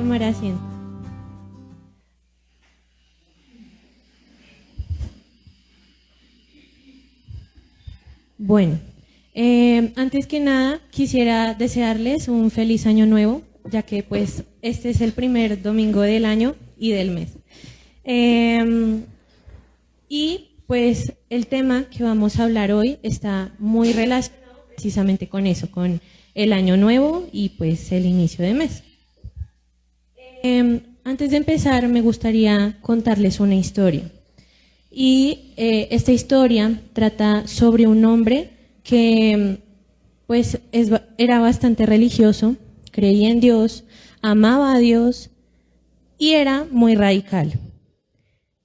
tomar asiento. Bueno, antes que nada quisiera desearles un feliz año nuevo, ya que pues este es el primer domingo del año y del mes. Y pues el tema que vamos a hablar hoy está muy relacionado precisamente con eso, con el año nuevo y pues el inicio de mes. Antes de empezar me gustaría contarles una historia. Y esta historia trata sobre un hombre que pues era bastante religioso, creía en Dios, amaba a Dios y era muy radical.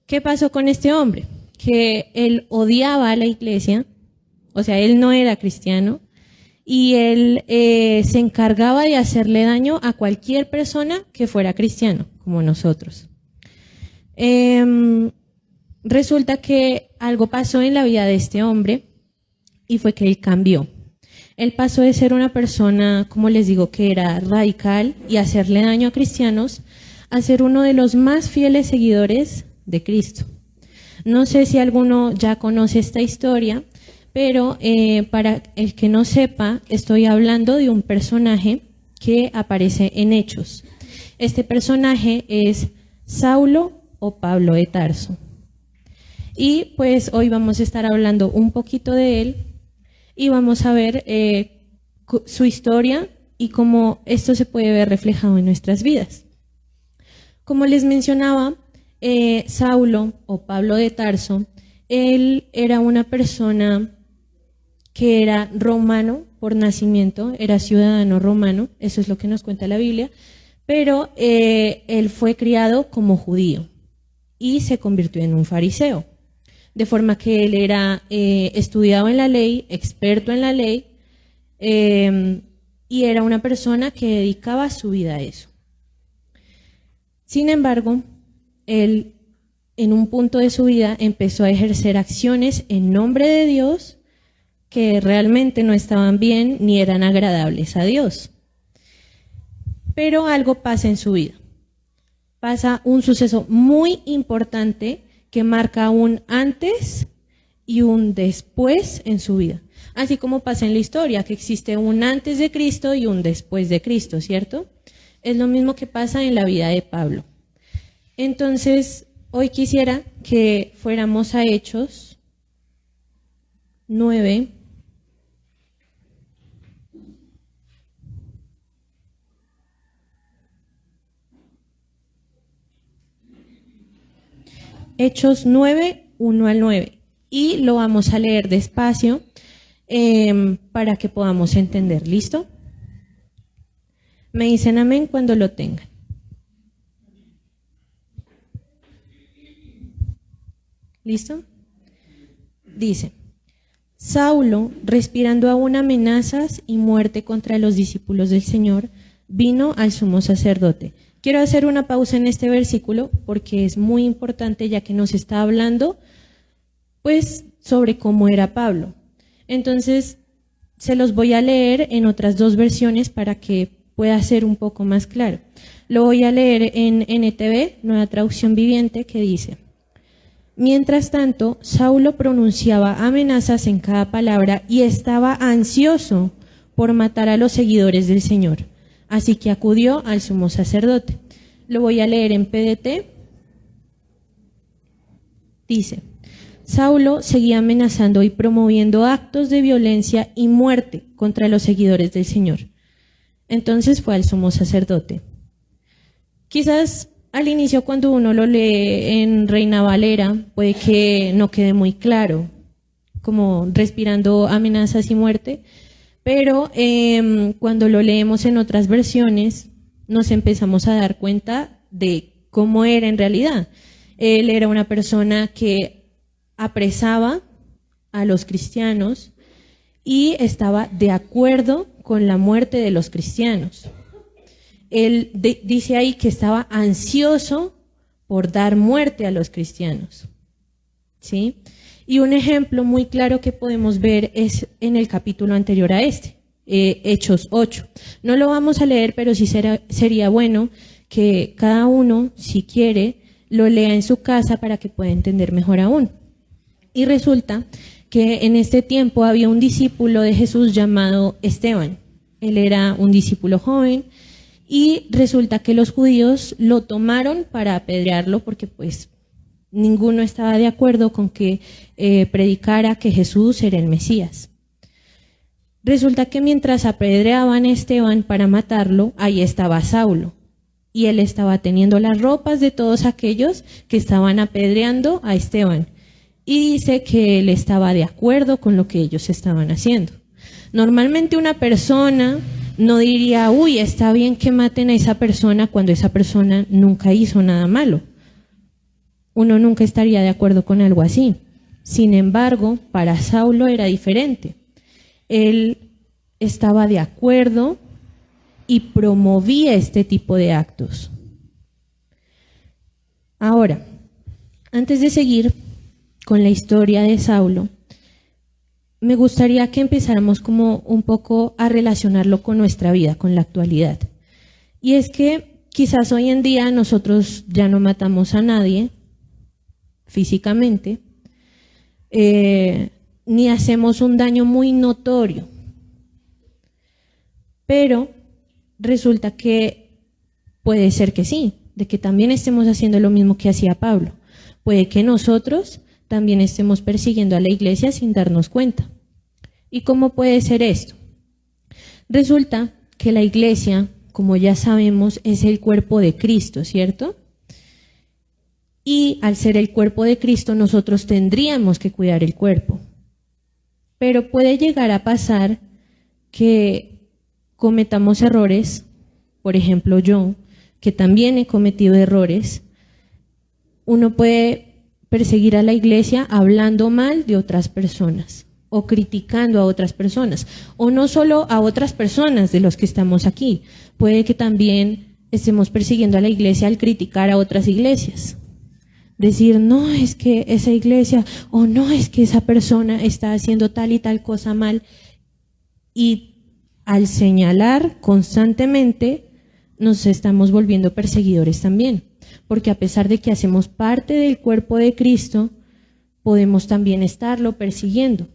¿Qué pasó con este hombre? Que él odiaba a la iglesia, o sea, él no era cristiano, y él se encargaba de hacerle daño a cualquier persona que fuera cristiano, como nosotros. Resulta que algo pasó en la vida de este hombre y fue que él cambió. Él pasó de ser una persona, como les digo, que era radical y hacerle daño a cristianos, a ser uno de los más fieles seguidores de Cristo. No sé si alguno ya conoce esta historia, pero para el que no sepa, estoy hablando de un personaje que aparece en Hechos. Este personaje es Saulo o Pablo de Tarso. Y pues hoy vamos a estar hablando un poquito de él y vamos a ver su historia y cómo esto se puede ver reflejado en nuestras vidas. Como les mencionaba, Saulo o Pablo de Tarso, él era una persona que era romano por nacimiento, era ciudadano romano, eso es lo que nos cuenta la Biblia, pero él fue criado como judío y se convirtió en un fariseo. De forma que él era estudiado en la ley, experto en la ley, y era una persona que dedicaba su vida a eso. Sin embargo, él en un punto de su vida empezó a ejercer acciones en nombre de Dios que realmente no estaban bien ni eran agradables a Dios. Pero algo pasa en su vida. Pasa un suceso muy importante que marca un antes y un después en su vida. Así como pasa en la historia, que existe un antes de Cristo y un después de Cristo, ¿cierto? Es lo mismo que pasa en la vida de Pablo. Entonces, hoy quisiera que fuéramos a Hechos 9. Hechos 9, 1 al 9. Y lo vamos a leer despacio para que podamos entender. ¿Listo? Me dicen amén cuando lo tengan. ¿Listo? Dice: Saulo, respirando aún amenazas y muerte contra los discípulos del Señor, vino al sumo sacerdote. Quiero hacer una pausa en este versículo porque es muy importante, ya que nos está hablando pues sobre cómo era Pablo. Entonces se los voy a leer en otras dos versiones para que pueda ser un poco más claro. Lo voy a leer en NTV, Nueva Traducción Viviente, que dice: Mientras tanto, Saulo pronunciaba amenazas en cada palabra y estaba ansioso por matar a los seguidores del Señor. Así que acudió al sumo sacerdote. Lo voy a leer en PDT. Dice: Saulo seguía amenazando y promoviendo actos de violencia y muerte contra los seguidores del Señor. Entonces fue al sumo sacerdote. Quizás al inicio, cuando uno lo lee en Reina Valera, puede que no quede muy claro, como respirando amenazas y muerte, pero cuando lo leemos en otras versiones nos empezamos a dar cuenta de cómo era en realidad. Él era una persona que apresaba a los cristianos y estaba de acuerdo con la muerte de los cristianos. Él dice ahí que estaba ansioso por dar muerte a los cristianos, ¿sí? Y un ejemplo muy claro que podemos ver es en el capítulo anterior a este, Hechos 8. No lo vamos a leer, pero sí sería bueno que cada uno, si quiere, lo lea en su casa para que pueda entender mejor aún. Y resulta que en este tiempo había un discípulo de Jesús llamado Esteban. Él era un discípulo joven y resulta que los judíos lo tomaron para apedrearlo porque pues ninguno estaba de acuerdo con que predicara que Jesús era el Mesías. Resulta que mientras apedreaban a Esteban para matarlo, ahí estaba Saulo. Y él estaba teniendo las ropas de todos aquellos que estaban apedreando a Esteban. Y dice que él estaba de acuerdo con lo que ellos estaban haciendo. Normalmente una persona no diría, uy, está bien que maten a esa persona cuando esa persona nunca hizo nada malo. Uno nunca estaría de acuerdo con algo así. Sin embargo, para Saulo era diferente. Él estaba de acuerdo y promovía este tipo de actos. Ahora, antes de seguir con la historia de Saulo, me gustaría que empezáramos como un poco a relacionarlo con nuestra vida, con la actualidad. Y es que quizás hoy en día nosotros ya no matamos a nadie físicamente, ni hacemos un daño muy notorio. Pero resulta que puede ser que sí, de que también estemos haciendo lo mismo que hacía Pablo. Puede que nosotros también estemos persiguiendo a la iglesia sin darnos cuenta. ¿Y cómo puede ser esto? Resulta que la iglesia, como ya sabemos, es el cuerpo de Cristo, ¿cierto? Y al ser el cuerpo de Cristo, nosotros tendríamos que cuidar el cuerpo. Pero puede llegar a pasar que cometamos errores, por ejemplo yo, que también he cometido errores. Uno puede perseguir a la iglesia hablando mal de otras personas o criticando a otras personas, o no solo a otras personas de los que estamos aquí, puede que también estemos persiguiendo a la iglesia al criticar a otras iglesias. Decir, no, es que esa iglesia, o no, es que esa persona está haciendo tal y tal cosa mal. Y al señalar constantemente, nos estamos volviendo perseguidores también. Porque a pesar de que hacemos parte del cuerpo de Cristo, podemos también estarlo persiguiendo.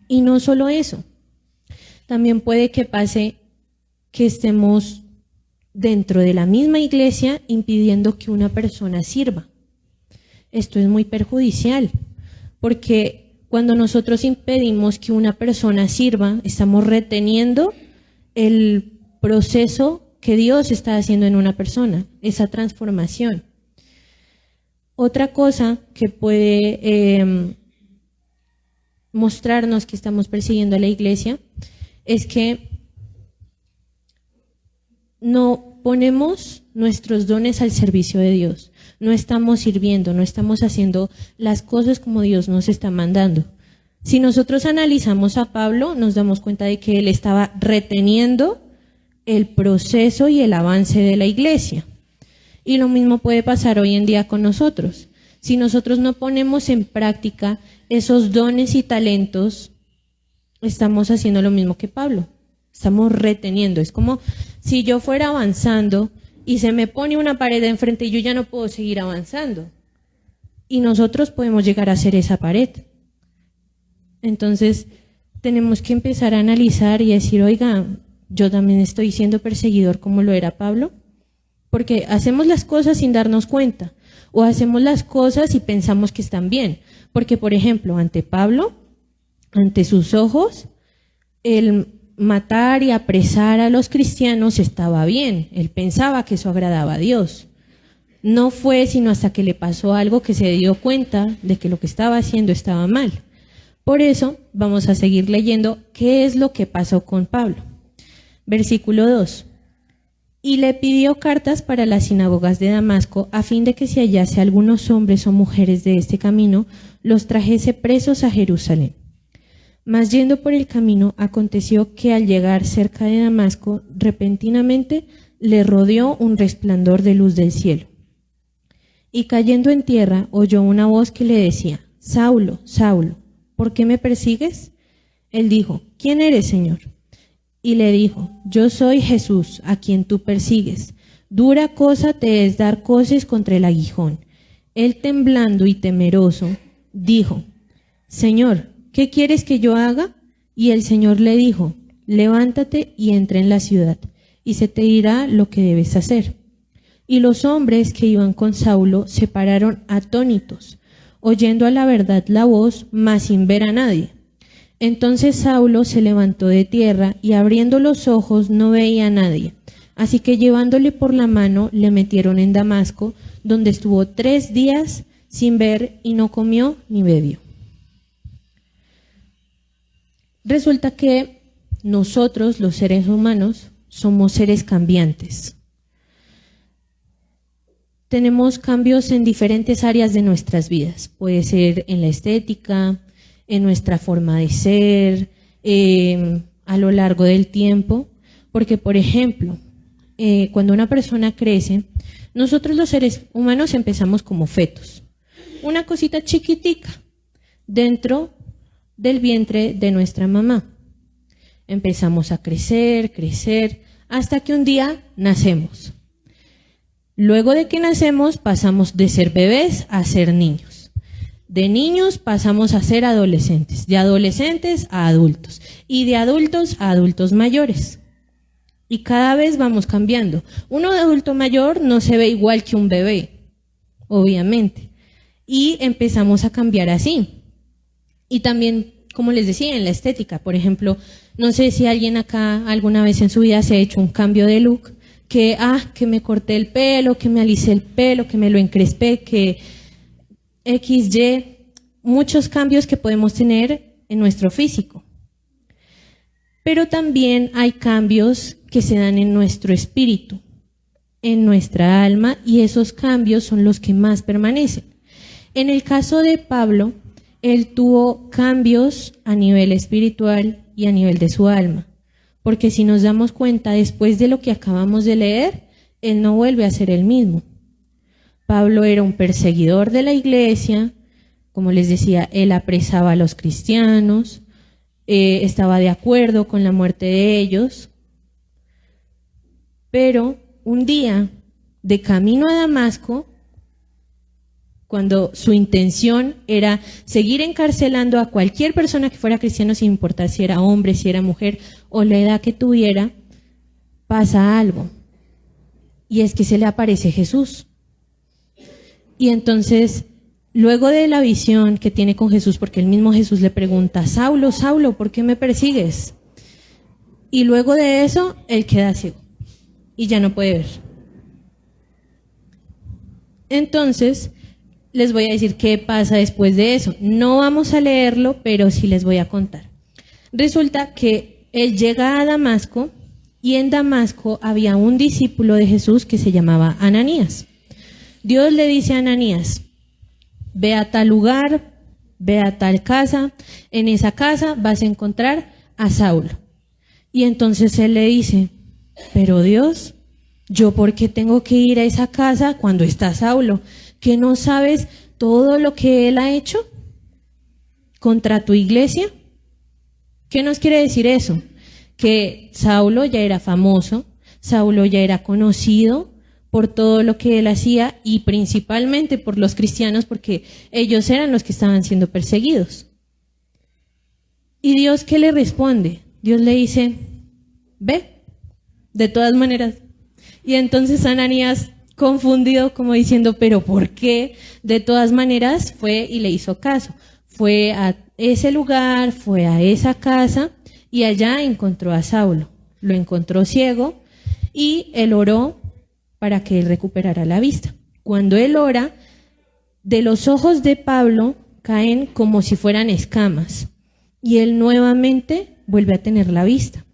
Y no solo eso, también puede que pase que estemos dentro de la misma iglesia impidiendo que una persona sirva. Esto es muy perjudicial, porque cuando nosotros impedimos que una persona sirva, estamos reteniendo el proceso que Dios está haciendo en una persona, esa transformación. Otra cosa que puede mostrarnos que estamos persiguiendo a la iglesia es que no ponemos nuestros dones al servicio de Dios. No estamos sirviendo, no estamos haciendo las cosas como Dios nos está mandando. Si nosotros analizamos a Pablo, nos damos cuenta de que él estaba reteniendo el proceso y el avance de la iglesia. Y lo mismo puede pasar hoy en día con nosotros. Si nosotros no ponemos en práctica esos dones y talentos, estamos haciendo lo mismo que Pablo. Estamos reteniendo. Es como si yo fuera avanzando y se me pone una pared enfrente y yo ya no puedo seguir avanzando. Y nosotros podemos llegar a ser esa pared. Entonces, tenemos que empezar a analizar y decir, oiga, yo también estoy siendo perseguidor como lo era Pablo. Porque hacemos las cosas sin darnos cuenta. O hacemos las cosas y pensamos que están bien. Porque, por ejemplo, ante Pablo, ante sus ojos, el matar y apresar a los cristianos estaba bien. Él pensaba que eso agradaba a Dios. No fue sino hasta que le pasó algo que se dio cuenta de que lo que estaba haciendo estaba mal. Por eso vamos a seguir leyendo qué es lo que pasó con Pablo. Versículo 2. Y le pidió cartas para las sinagogas de Damasco, a fin de que si hallase algunos hombres o mujeres de este camino, los trajese presos a Jerusalén. Mas yendo por el camino, aconteció que al llegar cerca de Damasco, repentinamente le rodeó un resplandor de luz del cielo. Y cayendo en tierra, oyó una voz que le decía, Saulo, Saulo, ¿por qué me persigues? Él dijo, ¿quién eres, Señor? Y le dijo, yo soy Jesús, a quien tú persigues. Dura cosa te es dar coces contra el aguijón. Él, temblando y temeroso, dijo: Señor, ¿qué quieres que yo haga? Y el Señor le dijo: levántate y entra en la ciudad, y se te dirá lo que debes hacer. Y los hombres que iban con Saulo se pararon atónitos, oyendo a la verdad la voz, mas sin ver a nadie. Entonces Saulo se levantó de tierra y abriendo los ojos no veía a nadie. Así que llevándole por la mano le metieron en Damasco, donde estuvo 3 días sin ver y no comió ni bebió. Resulta que nosotros, los seres humanos, somos seres cambiantes. Tenemos cambios en diferentes áreas de nuestras vidas. Puede ser en la estética, en nuestra forma de ser, a lo largo del tiempo. Porque, por ejemplo, cuando una persona crece, nosotros los seres humanos empezamos como fetos. Una cosita chiquitica dentro del vientre de nuestra mamá. Empezamos a crecer, hasta que un día nacemos. Luego de que nacemos pasamos de ser bebés a ser niños. De niños pasamos a ser adolescentes, de adolescentes a adultos y de adultos a adultos mayores. Y cada vez vamos cambiando. Uno de adulto mayor no se ve igual que un bebé, obviamente. Y empezamos a cambiar así. Y también, como les decía, en la estética. Por ejemplo, no sé si alguien acá alguna vez en su vida se ha hecho un cambio de look, que me corté el pelo, que me alicé el pelo, que me lo encrespé, que XY, muchos cambios que podemos tener en nuestro físico. Pero también hay cambios que se dan en nuestro espíritu, en nuestra alma, y esos cambios son los que más permanecen. En el caso de Pablo, él tuvo cambios a nivel espiritual y a nivel de su alma. Porque si nos damos cuenta, después de lo que acabamos de leer, él no vuelve a ser el mismo. Pablo era un perseguidor de la iglesia, como les decía, él apresaba a los cristianos, estaba de acuerdo con la muerte de ellos, pero un día, de camino a Damasco, cuando su intención era seguir encarcelando a cualquier persona que fuera cristiano, sin importar si era hombre, si era mujer o la edad que tuviera, pasa algo. Y es que se le aparece Jesús. Y entonces, luego de la visión que tiene con Jesús, porque el mismo Jesús le pregunta: Saulo, Saulo, ¿por qué me persigues? Y luego de eso, él queda ciego y ya no puede ver. Entonces, les voy a decir qué pasa después de eso. No vamos a leerlo, pero sí les voy a contar. Resulta que él llega a Damasco y en Damasco había un discípulo de Jesús que se llamaba Ananías. Dios le dice a Ananías: ve a tal lugar, ve a tal casa, en esa casa vas a encontrar a Saulo. Y entonces él le dice: pero Dios, ¿yo por qué tengo que ir a esa casa cuando está Saulo? ¿Que no sabes todo lo que él ha hecho contra tu iglesia? ¿Qué nos quiere decir eso? Que Saulo ya era famoso, Saulo ya era conocido por todo lo que él hacía y principalmente por los cristianos, porque ellos eran los que estaban siendo perseguidos. ¿Y Dios qué le responde? Dios le dice: ve, de todas maneras. Y entonces Ananías, confundido, como diciendo: pero ¿por qué? De todas maneras fue y le hizo caso. Fue a ese lugar, fue a esa casa y allá encontró a Saulo. Lo encontró ciego y él oró para que él recuperara la vista. Cuando él ora, de los ojos de Pablo caen como si fueran escamas y él nuevamente vuelve a tener la vista.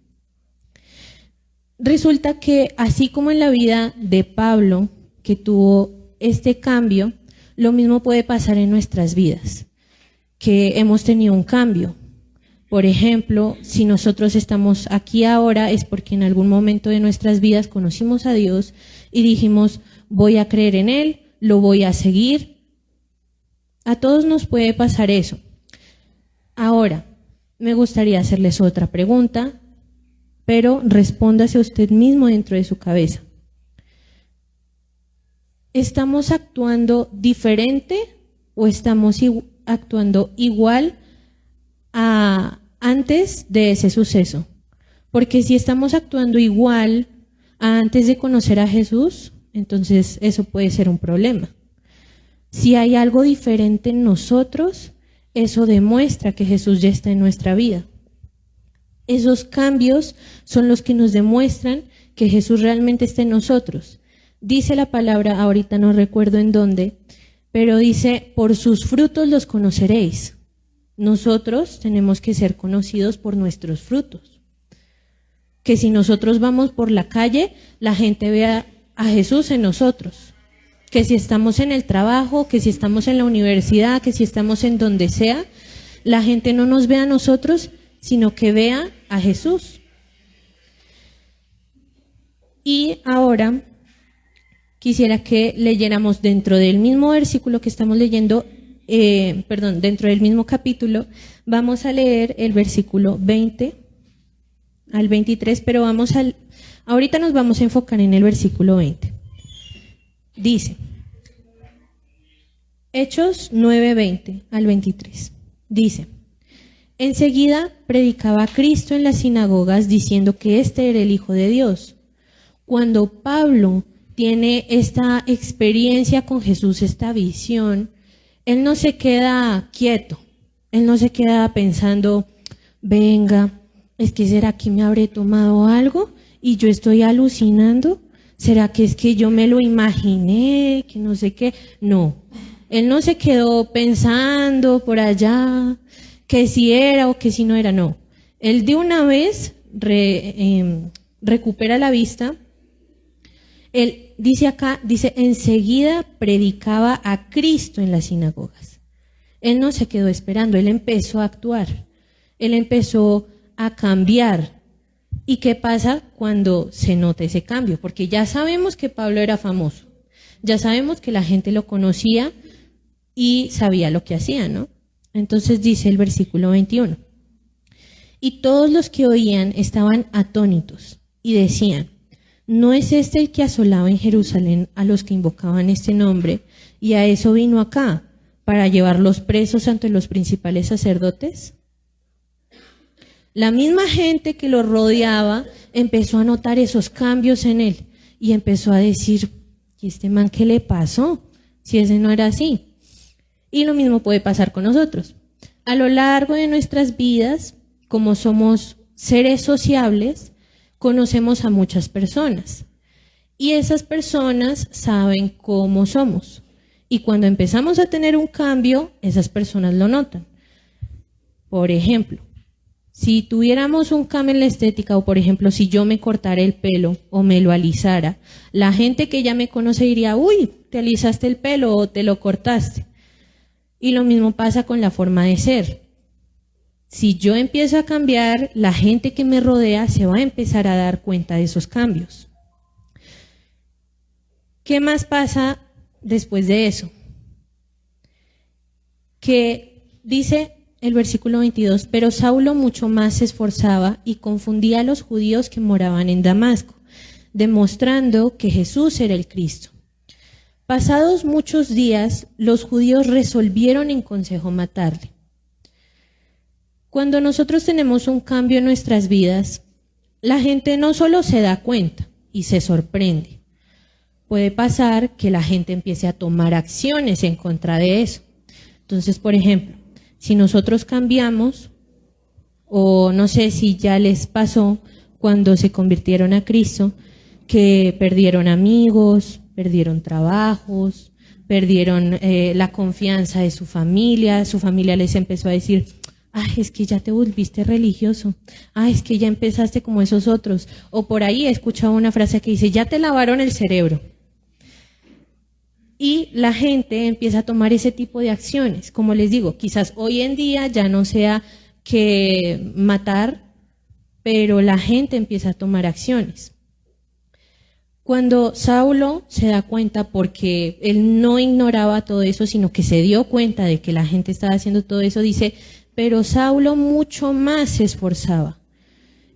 Resulta que así como en la vida de Pablo, que tuvo este cambio, lo mismo puede pasar en nuestras vidas, que hemos tenido un cambio. Por ejemplo, si nosotros estamos aquí ahora es porque en algún momento de nuestras vidas conocimos a Dios y dijimos: voy a creer en Él, lo voy a seguir. A todos nos puede pasar eso. Ahora, me gustaría hacerles otra pregunta, pero respóndase usted mismo dentro de su cabeza. ¿estamos actuando diferente o estamos actuando igual a antes de ese suceso? Porque si estamos actuando igual a antes de conocer a Jesús, entonces eso puede ser un problema. Si hay algo diferente en nosotros, eso demuestra que Jesús ya está en nuestra vida. Esos cambios son los que nos demuestran que Jesús realmente está en nosotros. Dice la palabra, ahorita no recuerdo en dónde, pero dice, por sus frutos los conoceréis. Nosotros tenemos que ser conocidos por nuestros frutos. Que si nosotros vamos por la calle, la gente vea a Jesús en nosotros. Que si estamos en el trabajo, que si estamos en la universidad, que si estamos en donde sea, la gente no nos vea a nosotros, sino que vea a Jesús. Y ahora quisiera que leyéramos dentro del mismo versículo que estamos leyendo, dentro del mismo capítulo, vamos a leer el versículo 20 al 23, pero ahorita nos vamos a enfocar en el versículo 20. Dice, Hechos 9:20 al 23, dice, enseguida predicaba a Cristo en las sinagogas diciendo que este era el Hijo de Dios. Cuando Pablo tiene esta experiencia con Jesús, esta visión, él no se queda quieto, él no se queda pensando, venga, ¿es que será que me habré tomado algo y yo estoy alucinando? ¿Será que es que yo me lo imaginé, que no sé qué? No, él no se quedó pensando por allá que si era o que si no era, no. Él de una vez recupera la vista. Él dice, enseguida predicaba a Cristo en las sinagogas. Él no se quedó esperando, él empezó a actuar, él empezó a cambiar. ¿Y qué pasa cuando se nota ese cambio? Porque ya sabemos que Pablo era famoso, ya sabemos que la gente lo conocía y sabía lo que hacía, ¿no? Entonces dice el versículo 21, y todos los que oían estaban atónitos y decían, ¿no es este el que asolaba en Jerusalén a los que invocaban este nombre y a eso vino acá, para llevarlos presos ante los principales sacerdotes? La misma gente que lo rodeaba empezó a notar esos cambios en él y empezó a decir, ¿y este man qué le pasó? Si ese no era así. Y lo mismo puede pasar con nosotros. A lo largo de nuestras vidas, como somos seres sociables, conocemos a muchas personas. Y esas personas saben cómo somos. Y cuando empezamos a tener un cambio, esas personas lo notan. Por ejemplo, si tuviéramos un cambio en la estética, o por ejemplo, si yo me cortara el pelo o me lo alisara, la gente que ya me conoce diría, uy, te alisaste el pelo o te lo cortaste. Y lo mismo pasa con la forma de ser. Si yo empiezo a cambiar, la gente que me rodea se va a empezar a dar cuenta de esos cambios. ¿Qué más pasa después de eso? Que dice el versículo 22, pero Saulo mucho más se esforzaba y confundía a los judíos que moraban en Damasco, demostrando que Jesús era el Cristo. Pasados muchos días, los judíos resolvieron en consejo matarle. Cuando nosotros tenemos un cambio en nuestras vidas, la gente no solo se da cuenta y se sorprende. Puede pasar que la gente empiece a tomar acciones en contra de eso. Entonces, por ejemplo, si nosotros cambiamos, o no sé si ya les pasó cuando se convirtieron a Cristo, que perdieron amigos, perdieron trabajos, perdieron la confianza de su familia les empezó a decir, ay, es que ya te volviste religioso, ay, es que ya empezaste como esos otros, o por ahí he escuchado una frase que dice, ya te lavaron el cerebro. Y la gente empieza a tomar ese tipo de acciones. Como les digo, quizás hoy en día ya no sea que matar, pero la gente empieza a tomar acciones. Cuando Saulo se da cuenta, porque él no ignoraba todo eso, sino que se dio cuenta de que la gente estaba haciendo todo eso, dice, pero Saulo mucho más se esforzaba.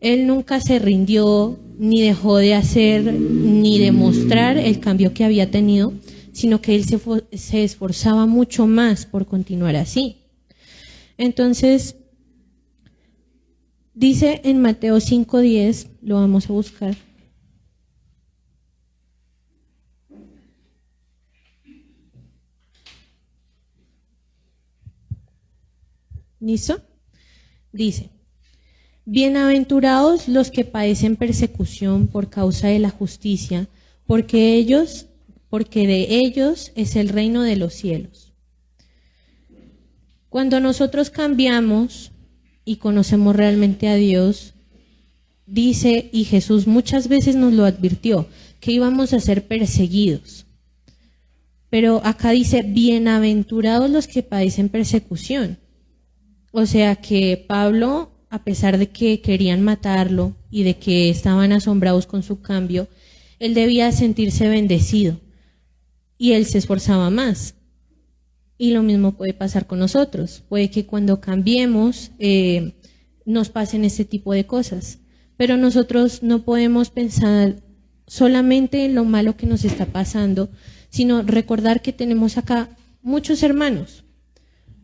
Él nunca se rindió, ni dejó de hacer, ni de mostrar el cambio que había tenido, sino que él se esforzaba mucho más por continuar así. Entonces, dice en Mateo 5:10, lo vamos a buscar. ¿Listo? Dice: bienaventurados los que padecen persecución por causa de la justicia, porque de ellos es el reino de los cielos. Cuando nosotros cambiamos y conocemos realmente a Dios, dice, y Jesús muchas veces nos lo advirtió, que íbamos a ser perseguidos. Pero acá dice, bienaventurados los que padecen persecución. O sea que Pablo, a pesar de que querían matarlo y de que estaban asombrados con su cambio, él debía sentirse bendecido y él se esforzaba más. Y lo mismo puede pasar con nosotros. Puede que cuando cambiemos nos pasen este tipo de cosas. Pero nosotros no podemos pensar solamente en lo malo que nos está pasando, sino recordar que tenemos acá muchos hermanos.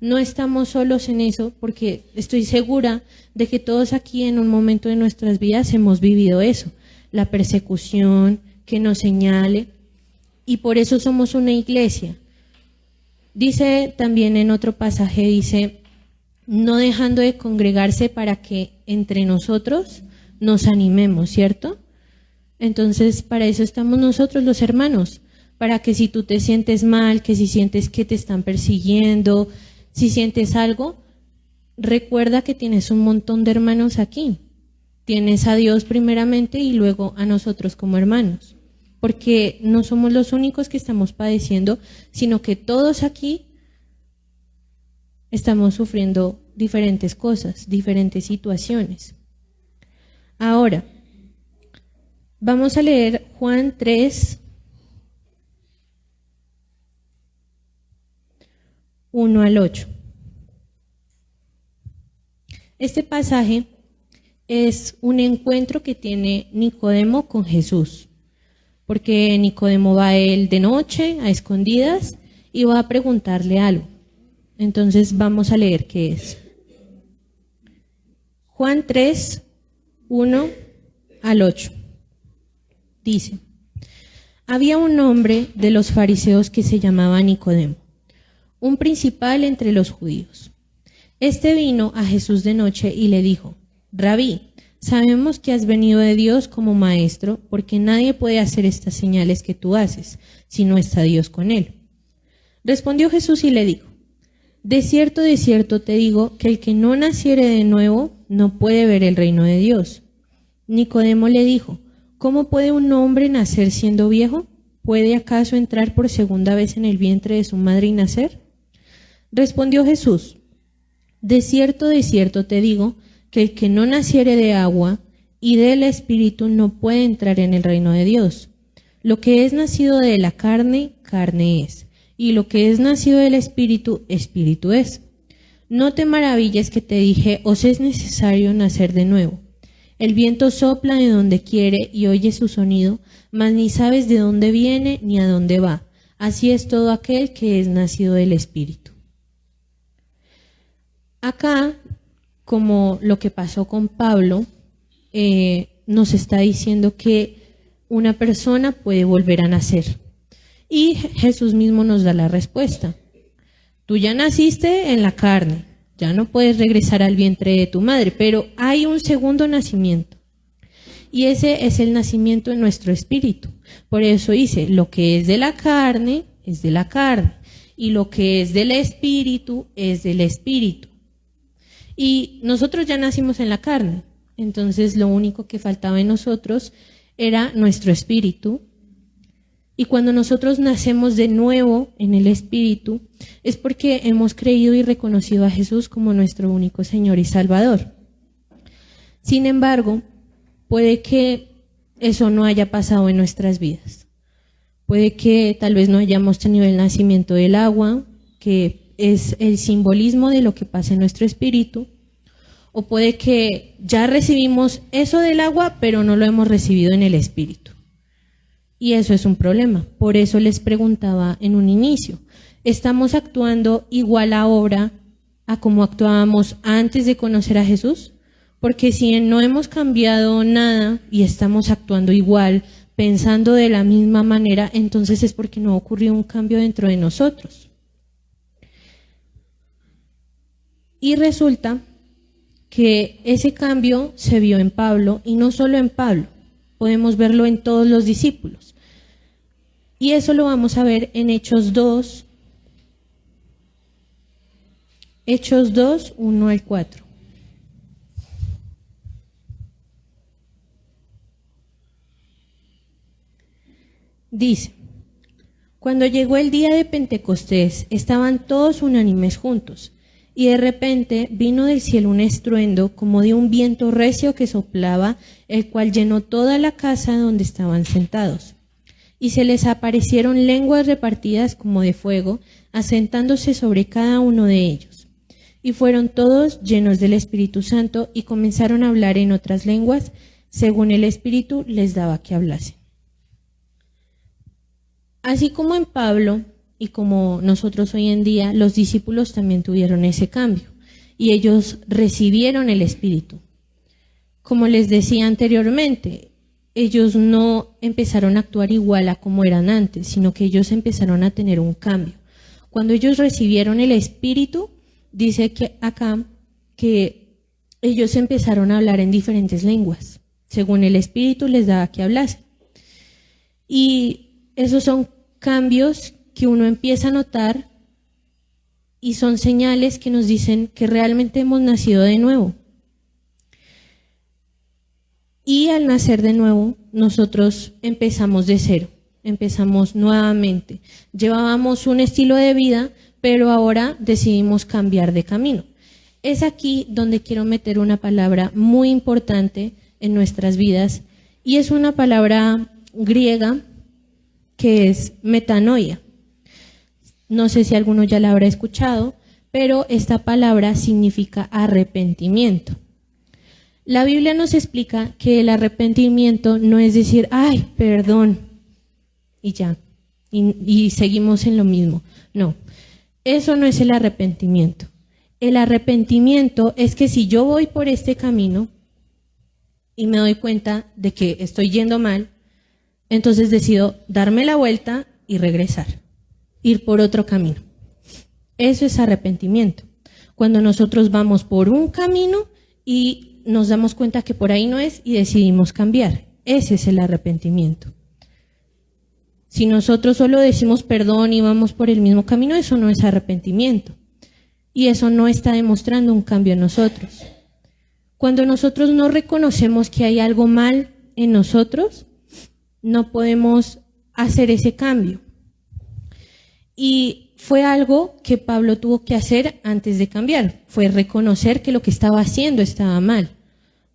No estamos solos en eso, porque estoy segura de que todos aquí en un momento de nuestras vidas hemos vivido eso, la persecución que nos señale, y por eso somos una iglesia. Dice también en otro pasaje, dice, no dejando de congregarse para que entre nosotros nos animemos, ¿cierto? Entonces, para eso estamos nosotros los hermanos, para que si tú te sientes mal, que si sientes que te están persiguiendo, si sientes algo, recuerda que tienes un montón de hermanos aquí. Tienes a Dios primeramente y luego a nosotros como hermanos. Porque no somos los únicos que estamos padeciendo, sino que todos aquí estamos sufriendo diferentes cosas, diferentes situaciones. Ahora, vamos a leer Juan 3, 1 al 8. Este pasaje es un encuentro que tiene Nicodemo con Jesús, porque Nicodemo va a él de noche, a escondidas, y va a preguntarle algo. Entonces vamos a leer qué es. Juan 3, 1 al 8. Dice: había un hombre de los fariseos que se llamaba Nicodemo, un principal entre los judíos. Este vino a Jesús de noche y le dijo: Rabí, sabemos que has venido de Dios como maestro, porque nadie puede hacer estas señales que tú haces, si no está Dios con él. Respondió Jesús y le dijo: de cierto te digo, que el que no naciere de nuevo no puede ver el reino de Dios. Nicodemo le dijo: ¿cómo puede un hombre nacer siendo viejo? ¿Puede acaso entrar por segunda vez en el vientre de su madre y nacer? Respondió Jesús: de cierto te digo, que el que no naciere de agua y del Espíritu no puede entrar en el reino de Dios. Lo que es nacido de la carne, carne es, y lo que es nacido del Espíritu, Espíritu es. No te maravilles que te dije, os es necesario nacer de nuevo. El viento sopla de donde quiere y oyes su sonido, mas ni sabes de dónde viene ni a dónde va. Así es todo aquel que es nacido del Espíritu. Acá, como lo que pasó con Pablo, nos está diciendo que una persona puede volver a nacer. Y Jesús mismo nos da la respuesta. Tú ya naciste en la carne, ya no puedes regresar al vientre de tu madre, pero hay un segundo nacimiento. Y ese es el nacimiento en nuestro espíritu. Por eso dice, lo que es de la carne, es de la carne. Y lo que es del espíritu, es del espíritu. Y nosotros ya nacimos en la carne, entonces lo único que faltaba en nosotros era nuestro espíritu. Y cuando nosotros nacemos de nuevo en el espíritu, es porque hemos creído y reconocido a Jesús como nuestro único Señor y Salvador. Sin embargo, puede que eso no haya pasado en nuestras vidas. Puede que tal vez no hayamos tenido el nacimiento del agua, que es el simbolismo de lo que pasa en nuestro espíritu, o puede que ya recibimos eso del agua, pero no lo hemos recibido en el espíritu. Y eso es un problema. Por eso les preguntaba en un inicio, ¿estamos actuando igual ahora a como actuábamos antes de conocer a Jesús? Porque si no hemos cambiado nada y estamos actuando igual, pensando de la misma manera, entonces es porque no ha ocurrido un cambio dentro de nosotros. Y resulta que ese cambio se vio en Pablo, y no solo en Pablo, podemos verlo en todos los discípulos. Y eso lo vamos a ver en Hechos 2, 1 al 4. Dice, cuando llegó el día de Pentecostés, estaban todos unánimes juntos, y de repente vino del cielo un estruendo como de un viento recio que soplaba, el cual llenó toda la casa donde estaban sentados. Y se les aparecieron lenguas repartidas como de fuego, asentándose sobre cada uno de ellos. Y fueron todos llenos del Espíritu Santo y comenzaron a hablar en otras lenguas, según el Espíritu les daba que hablasen. Así como en Pablo y como nosotros hoy en día, los discípulos también tuvieron ese cambio y ellos recibieron el Espíritu. Como les decía anteriormente, ellos no empezaron a actuar igual a como eran antes, sino que ellos empezaron a tener un cambio. Cuando ellos recibieron el Espíritu, dice que acá que ellos empezaron a hablar en diferentes lenguas, según el Espíritu les daba que hablasen. Y esos son cambios que uno empieza a notar y son señales que nos dicen que realmente hemos nacido de nuevo. Y al nacer de nuevo, nosotros empezamos de cero, empezamos nuevamente. Llevábamos un estilo de vida, pero ahora decidimos cambiar de camino. Es aquí donde quiero meter una palabra muy importante en nuestras vidas, y es una palabra griega que es metanoia. No sé si alguno ya la habrá escuchado, pero esta palabra significa arrepentimiento. La Biblia nos explica que el arrepentimiento no es decir, ay, perdón, y ya, y seguimos en lo mismo. No, eso no es el arrepentimiento. El arrepentimiento es que si yo voy por este camino y me doy cuenta de que estoy yendo mal, entonces decido darme la vuelta y regresar, ir por otro camino. Eso es arrepentimiento. Cuando nosotros vamos por un camino y nos damos cuenta que por ahí no es y decidimos cambiar. Ese es el arrepentimiento. Si nosotros solo decimos perdón y vamos por el mismo camino, eso no es arrepentimiento. Y eso no está demostrando un cambio en nosotros. Cuando nosotros no reconocemos que hay algo mal en nosotros, no podemos hacer ese cambio. Y fue algo que Pablo tuvo que hacer antes de cambiar, fue reconocer que lo que estaba haciendo estaba mal.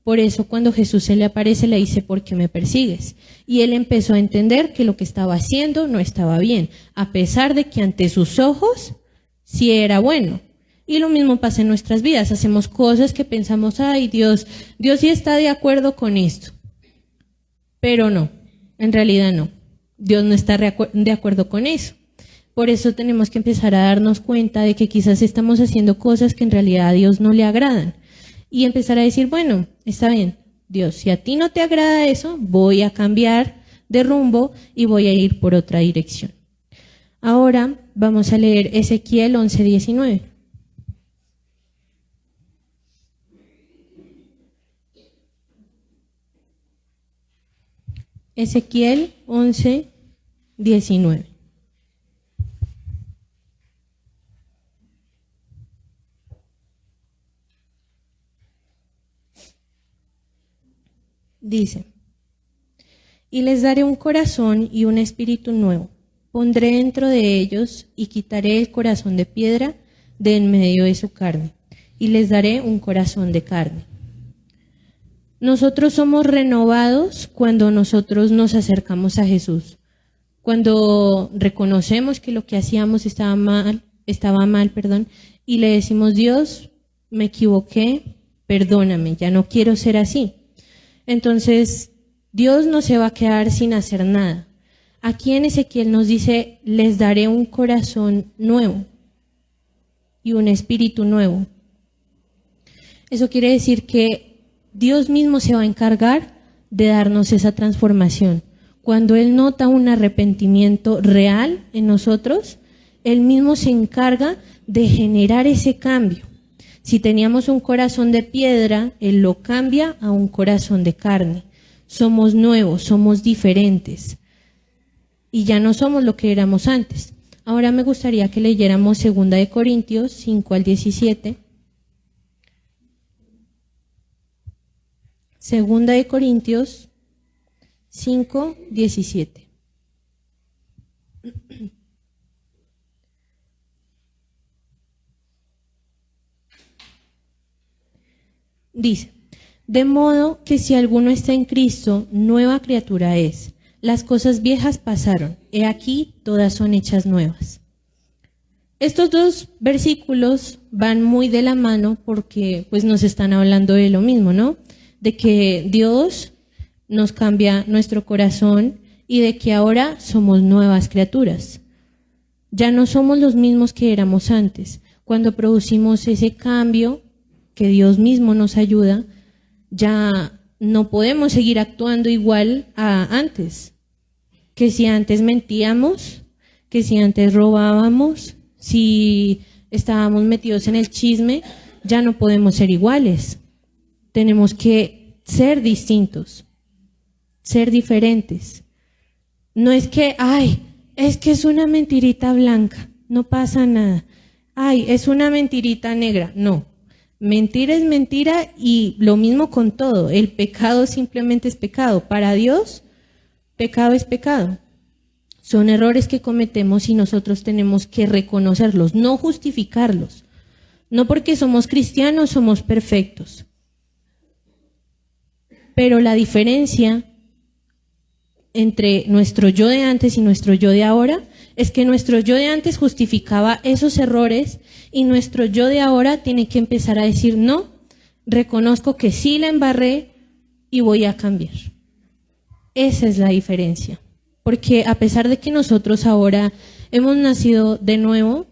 Por eso cuando Jesús se le aparece le dice, ¿por qué me persigues? Y él empezó a entender que lo que estaba haciendo no estaba bien, a pesar de que ante sus ojos sí era bueno. Y lo mismo pasa en nuestras vidas, hacemos cosas que pensamos, ay Dios sí está de acuerdo con esto. Pero no, en realidad no, Dios no está de acuerdo con eso. Por eso tenemos que empezar a darnos cuenta de que quizás estamos haciendo cosas que en realidad a Dios no le agradan. Y empezar a decir, bueno, está bien, Dios, si a ti no te agrada eso, voy a cambiar de rumbo y voy a ir por otra dirección. Ahora vamos a leer Ezequiel 11:19. Ezequiel 11:19. Dice, y les daré un corazón y un espíritu nuevo. Pondré dentro de ellos y quitaré el corazón de piedra de en medio de su carne, y les daré un corazón de carne. Nosotros somos renovados cuando nosotros nos acercamos a Jesús, cuando reconocemos que lo que hacíamos estaba mal, y le decimos, Dios, me equivoqué, perdóname, ya no quiero ser así. Entonces, Dios no se va a quedar sin hacer nada. Aquí en Ezequiel nos dice, les daré un corazón nuevo y un espíritu nuevo. Eso quiere decir que Dios mismo se va a encargar de darnos esa transformación. Cuando Él nota un arrepentimiento real en nosotros, Él mismo se encarga de generar ese cambio. Si teníamos un corazón de piedra, Él lo cambia a un corazón de carne. Somos nuevos, somos diferentes. Y ya no somos lo que éramos antes. Ahora me gustaría que leyéramos 2 Corintios 5 al 17. 2 Corintios 5, 17. Dice, de modo que si alguno está en Cristo, nueva criatura es. Las cosas viejas pasaron, he aquí todas son hechas nuevas. Estos dos versículos van muy de la mano porque pues nos están hablando de lo mismo, ¿no? De que Dios nos cambia nuestro corazón y de que ahora somos nuevas criaturas. Ya no somos los mismos que éramos antes. Cuando producimos ese cambio, que Dios mismo nos ayuda, ya no podemos seguir actuando igual a antes. Que si antes mentíamos, que si antes robábamos, si estábamos metidos en el chisme, ya no podemos ser iguales. Tenemos que ser distintos, ser diferentes. No es que, es que es una mentirita blanca, no pasa nada. Es una mentirita negra, no. Mentira es mentira y lo mismo con todo. El pecado simplemente es pecado. Para Dios, pecado es pecado. Son errores que cometemos y nosotros tenemos que reconocerlos, no justificarlos. No porque somos cristianos somos perfectos. Pero la diferencia entre nuestro yo de antes y nuestro yo de ahora es que nuestro yo de antes justificaba esos errores y nuestro yo de ahora tiene que empezar a decir, no, reconozco que sí la embarré y voy a cambiar. Esa es la diferencia. Porque a pesar de que nosotros ahora hemos nacido de nuevo,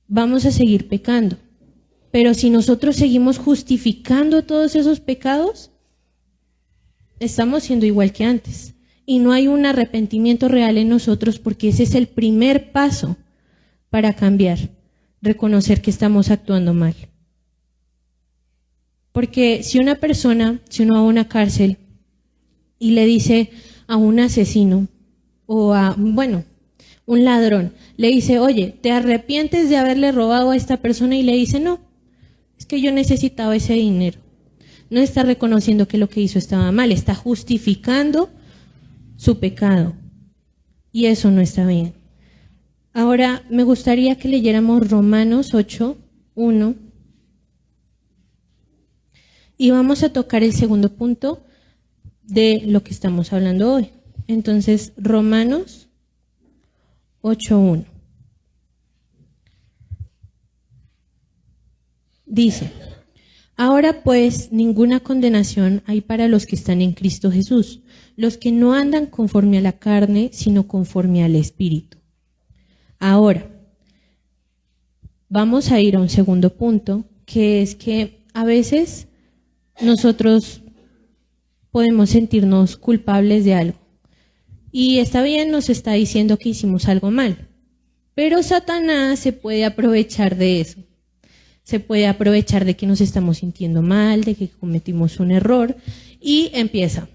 vamos a seguir pecando. Pero si nosotros seguimos justificando todos esos pecados, estamos siendo igual que antes. Y no hay un arrepentimiento real en nosotros porque ese es el primer paso para cambiar, reconocer que estamos actuando mal. Porque si uno va a una cárcel y le dice a un asesino o un ladrón, le dice, oye, ¿te arrepientes de haberle robado a esta persona? Y le dice, no, es que yo necesitaba ese dinero. No está reconociendo que lo que hizo estaba mal, está justificando su pecado. Y eso no está bien. Ahora me gustaría que leyéramos Romanos 8, 1. Y vamos a tocar el segundo punto de lo que estamos hablando hoy. Entonces, Romanos 8, 1. Dice, ahora pues ninguna condenación hay para los que están en Cristo Jesús, los que no andan conforme a la carne, sino conforme al Espíritu. Ahora, vamos a ir a un segundo punto, que es que a veces nosotros podemos sentirnos culpables de algo. Y está bien, nos está diciendo que hicimos algo mal, pero Satanás se puede aprovechar de eso. Se puede aprovechar de que nos estamos sintiendo mal, de que cometimos un error y empieza.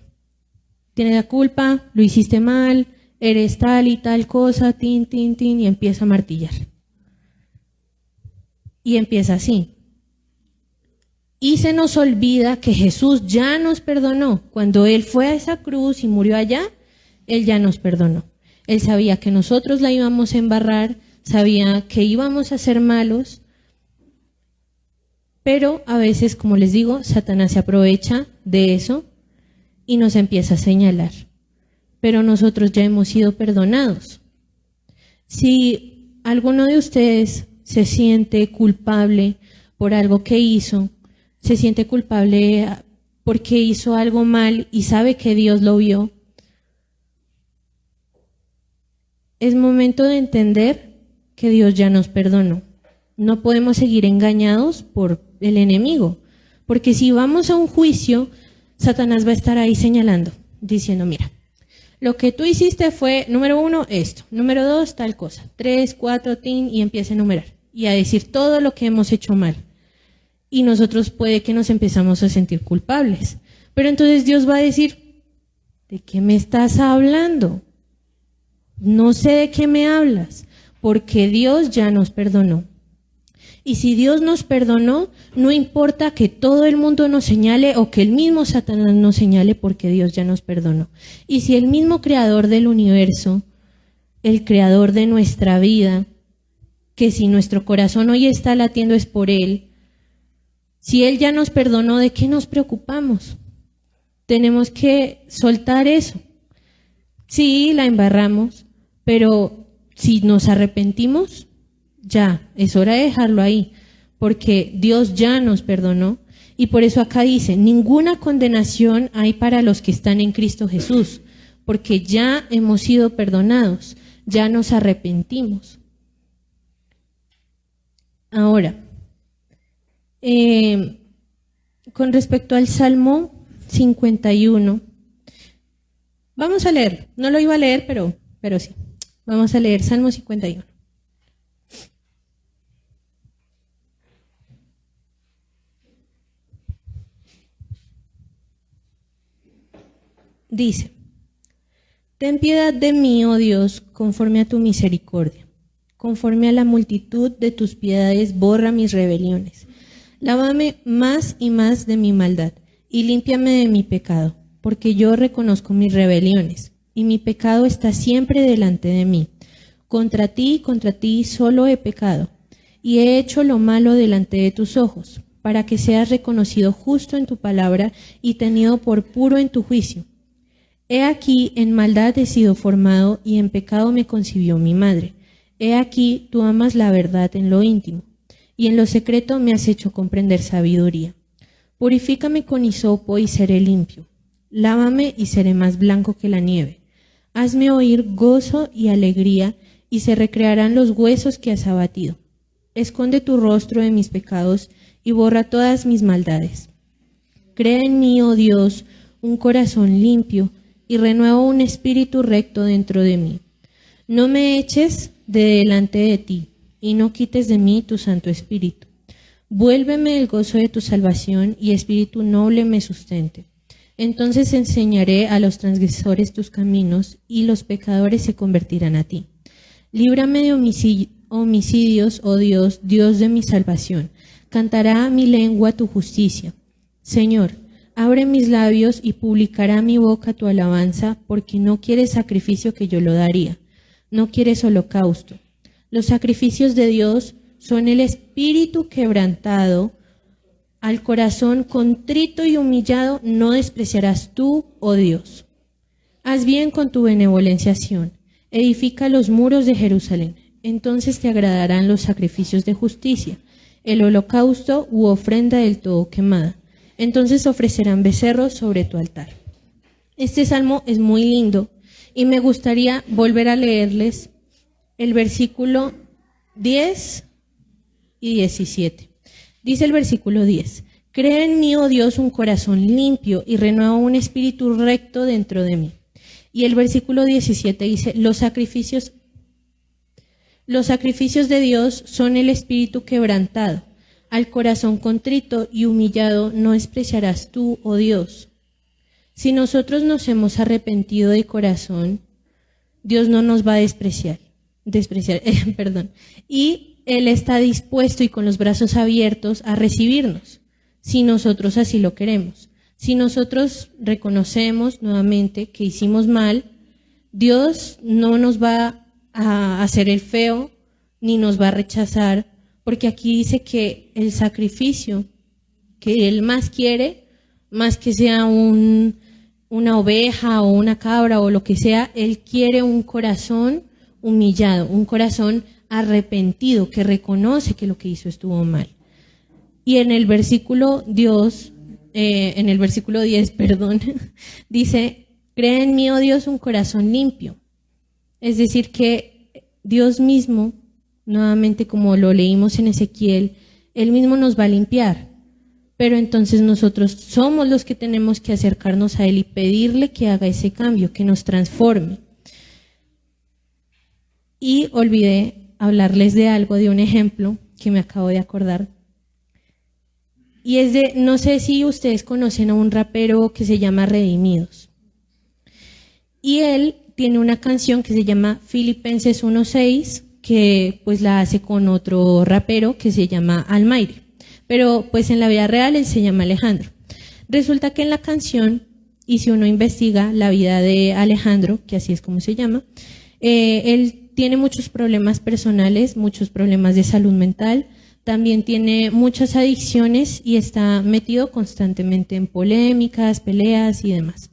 Tienes la culpa, lo hiciste mal, eres tal y tal cosa, tin, tin, tin, y empieza a martillar. Y empieza así. Y se nos olvida que Jesús ya nos perdonó. Cuando Él fue a esa cruz y murió allá, Él ya nos perdonó. Él sabía que nosotros la íbamos a embarrar, sabía que íbamos a ser malos, pero a veces, como les digo, Satanás se aprovecha de eso y nos empieza a señalar. Pero nosotros ya hemos sido perdonados. Si alguno de ustedes se siente culpable por algo que hizo, se siente culpable porque hizo algo mal y sabe que Dios lo vio, es momento de entender que Dios ya nos perdonó. No podemos seguir engañados por el enemigo, porque si vamos a un juicio, Satanás va a estar ahí señalando, diciendo, mira, lo que tú hiciste fue, número 1, esto, número 2, tal cosa, 3, 4, y empieza a enumerar y a decir todo lo que hemos hecho mal. Y nosotros puede que nos empezamos a sentir culpables. Pero entonces Dios va a decir, ¿de qué me estás hablando? No sé de qué me hablas, porque Dios ya nos perdonó. Y si Dios nos perdonó, no importa que todo el mundo nos señale o que el mismo Satanás nos señale, porque Dios ya nos perdonó. Y si el mismo creador del universo, el creador de nuestra vida, que si nuestro corazón hoy está latiendo es por Él, si Él ya nos perdonó, ¿de qué nos preocupamos? Tenemos que soltar eso. Sí, la embarramos, pero si nos arrepentimos, ya, es hora de dejarlo ahí, porque Dios ya nos perdonó. Y por eso acá dice, ninguna condenación hay para los que están en Cristo Jesús, porque ya hemos sido perdonados, ya nos arrepentimos. Ahora, con respecto al Salmo 51, vamos a leer, no lo iba a leer, pero sí, vamos a leer Salmo 51. Dice, ten piedad de mí, oh Dios, conforme a tu misericordia. Conforme a la multitud de tus piedades, borra mis rebeliones. Lávame más y más de mi maldad, y límpiame de mi pecado, porque yo reconozco mis rebeliones, y mi pecado está siempre delante de mí. Contra ti solo he pecado, y he hecho lo malo delante de tus ojos, para que seas reconocido justo en tu palabra y tenido por puro en tu juicio. He aquí, en maldad he sido formado, y en pecado me concibió mi madre. He aquí, tú amas la verdad en lo íntimo, y en lo secreto me has hecho comprender sabiduría. Purifícame con hisopo y seré limpio. Lávame y seré más blanco que la nieve. Hazme oír gozo y alegría, y se recrearán los huesos que has abatido. Esconde tu rostro de mis pecados y borra todas mis maldades. Crea en mí, oh Dios, un corazón limpio, y renueva un espíritu recto dentro de mí. No me eches de delante de ti, y no quites de mí tu Santo Espíritu. Vuélveme el gozo de tu salvación, y espíritu noble me sustente. Entonces enseñaré a los transgresores tus caminos, y los pecadores se convertirán a ti. Líbrame de homicidios, oh Dios, Dios de mi salvación. Cantará mi lengua tu justicia. Señor, abre mis labios y publicará mi boca tu alabanza, porque no quieres sacrificio que yo lo daría. No quieres holocausto. Los sacrificios de Dios son el espíritu quebrantado. Al corazón contrito y humillado no despreciarás tú, oh Dios. Haz bien con tu benevolenciación. Edifica los muros de Jerusalén. Entonces te agradarán los sacrificios de justicia, el holocausto u ofrenda del todo quemada. Entonces ofrecerán becerros sobre tu altar. Este salmo es muy lindo y me gustaría volver a leerles el versículo 10 y 17. Dice el versículo 10, crea en mí, oh Dios, un corazón limpio y renueva un espíritu recto dentro de mí. Y el versículo 17 dice, los sacrificios de Dios son el espíritu quebrantado. Al corazón contrito y humillado no despreciarás tú, oh Dios. Si nosotros nos hemos arrepentido de corazón, Dios no nos va a despreciar. Y Él está dispuesto y con los brazos abiertos a recibirnos, si nosotros así lo queremos. Si nosotros reconocemos nuevamente que hicimos mal, Dios no nos va a hacer el feo, ni nos va a rechazar, porque aquí dice que el sacrificio que Él más quiere, más que sea una oveja o una cabra o lo que sea, Él quiere un corazón humillado, un corazón arrepentido, que reconoce que lo que hizo estuvo mal. Y en el versículo 10, dice, crea en mí, oh Dios, un corazón limpio. Es decir, que Dios mismo, nuevamente como lo leímos en Ezequiel, Él mismo nos va a limpiar. Pero entonces nosotros somos los que tenemos que acercarnos a Él y pedirle que haga ese cambio, que nos transforme. Y olvidé hablarles de algo, de un ejemplo que me acabo de acordar. Y es de, no sé si ustedes conocen a un rapero que se llama Redimidos. Y él tiene una canción que se llama Filipenses 1:6, que pues la hace con otro rapero que se llama Almaire. Pero pues en la vida real él se llama Alejandro. Resulta que en la canción, y si uno investiga la vida de Alejandro, que así es como se llama, él tiene muchos problemas personales, muchos problemas de salud mental, también tiene muchas adicciones y está metido constantemente en polémicas, peleas y demás.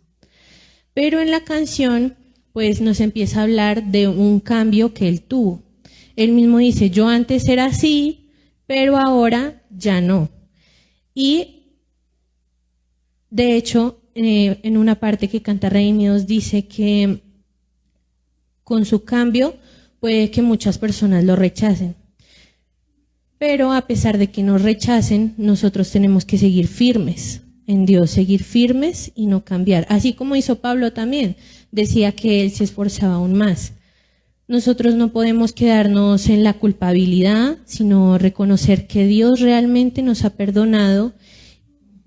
Pero en la canción, pues nos empieza a hablar de un cambio que él tuvo. Él mismo dice, yo antes era así, pero ahora ya no. Y de hecho, en una parte que canta Redimidos dice que con su cambio puede que muchas personas lo rechacen. Pero a pesar de que nos rechacen, nosotros tenemos que seguir firmes en Dios, seguir firmes y no cambiar. Así como hizo Pablo también, decía que él se esforzaba aún más. Nosotros no podemos quedarnos en la culpabilidad, sino reconocer que Dios realmente nos ha perdonado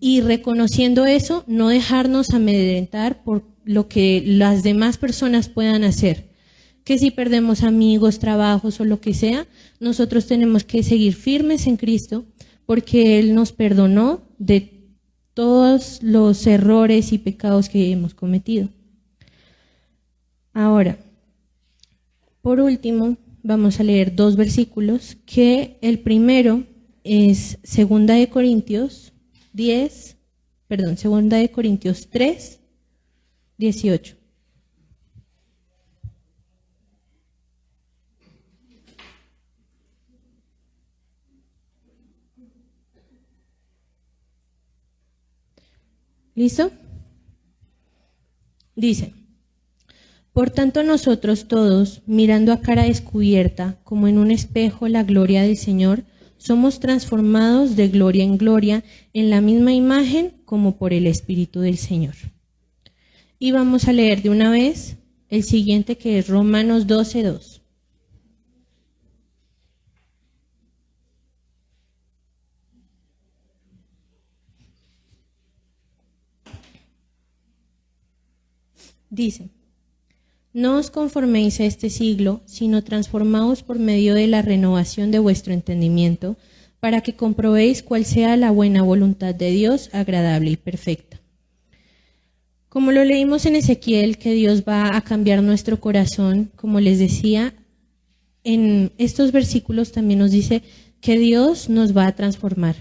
y reconociendo eso, no dejarnos amedrentar por lo que las demás personas puedan hacer. Que si perdemos amigos, trabajos o lo que sea, nosotros tenemos que seguir firmes en Cristo porque Él nos perdonó de todos los errores y pecados que hemos cometido. Ahora, por último, vamos a leer 2 versículos, que el primero es 2 Corintios 3, 18. ¿Listo? Dice, por tanto nosotros todos, mirando a cara descubierta, como en un espejo la gloria del Señor, somos transformados de gloria en gloria en la misma imagen como por el Espíritu del Señor. Y vamos a leer de una vez el siguiente, que es Romanos 12:2. Dice, no os conforméis a este siglo, sino transformaos por medio de la renovación de vuestro entendimiento, para que comprobéis cuál sea la buena voluntad de Dios, agradable y perfecta. Como lo leímos en Ezequiel, que Dios va a cambiar nuestro corazón, como les decía, en estos versículos también nos dice que Dios nos va a transformar.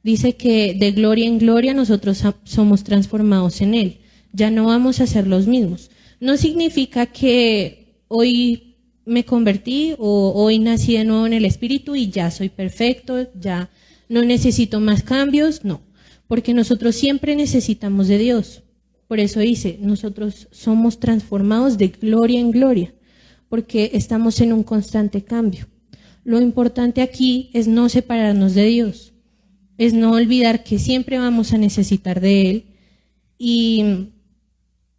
Dice que de gloria en gloria nosotros somos transformados en Él. Ya no vamos a ser los mismos. No significa que hoy me convertí o hoy nací de nuevo en el Espíritu y ya soy perfecto, ya no necesito más cambios, no, porque nosotros siempre necesitamos de Dios. Por eso dice, nosotros somos transformados de gloria en gloria, porque estamos en un constante cambio. Lo importante aquí es no separarnos de Dios, es no olvidar que siempre vamos a necesitar de Él y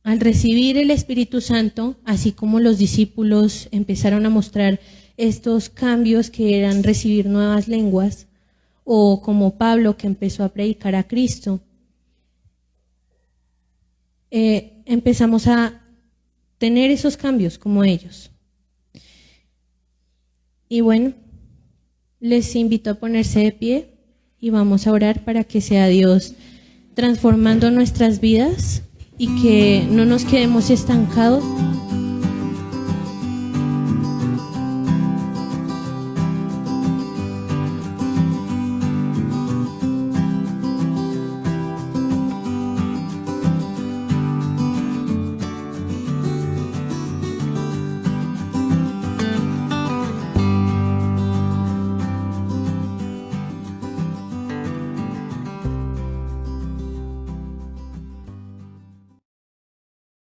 al recibir el Espíritu Santo, así como los discípulos empezaron a mostrar estos cambios que eran recibir nuevas lenguas, o como Pablo que empezó a predicar a Cristo, empezamos a tener esos cambios como ellos. Y bueno, les invito a ponerse de pie y vamos a orar para que sea Dios transformando nuestras vidas y que no nos quedemos estancados